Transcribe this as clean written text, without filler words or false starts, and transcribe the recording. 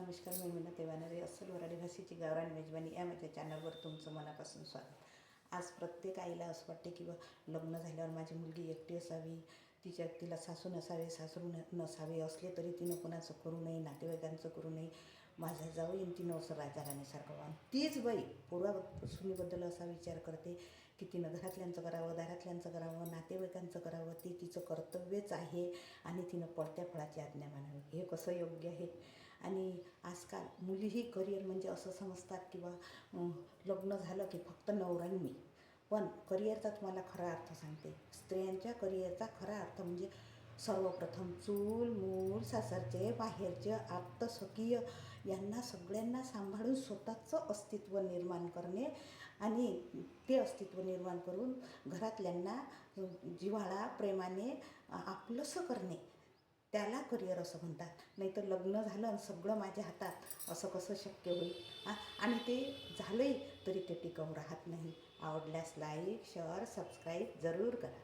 नमस्कार, मी मीना तेवानरे, अस्सल वराडी भाषेची गावरान मेजबानी या माझ्या चॅनलवर तुमचं मनापासून स्वागत. आज प्रत्येक आईला असं वाटते की लग्न झाल्यावर माझी मुलगी एकटी असावी, तिला सासू नसावे, सासरू नसावे, असले तरी तिनं कोणाचं करू नये, नातेवाईकांचं करू नये, माझा जाऊ येईन तिनं असं राजा राणीसारखं व्हावं. तीच बाई सुनीबद्दल असा विचार करते की तिनं घरातल्यांचं करावं, दारातल्यांचं करावं, नातेवाईकांचं करावं, ते तिचं कर्तव्यच आहे आणि तिनं पडत्या फळाची आज्ञा मानावी. हे कसं योग्य आहे? आणि आजकाल मुलीही करिअर म्हणजे असं समजतात किंवा लग्न झालं की फक्त नवरा आणि मी. पण करिअरचा तुम्हाला खरा अर्थ सांगते. स्त्रियांच्या करिअरचा खरा अर्थ म्हणजे सर्वप्रथम चूल मूल सासरचे, बाहेरचे, आप्त स्वकीय यांना सगळ्यांना सांभाळून स्वतःचं अस्तित्व निर्माण करणे आणि ते अस्तित्व निर्माण करून घरातल्यांना जिव्हाळा प्रेमाने आपलंसं करणे, त्याला करिअर असं म्हणतात. नाही तर लग्न झालं आणि सगळं माझ्या हातात असं कसं शक्य होईल? आणि ते झालंही तरी ते टिकाऊ राहत नाही. आवडल्यास लाईक शेअर सबस्क्राईब जरूर करा.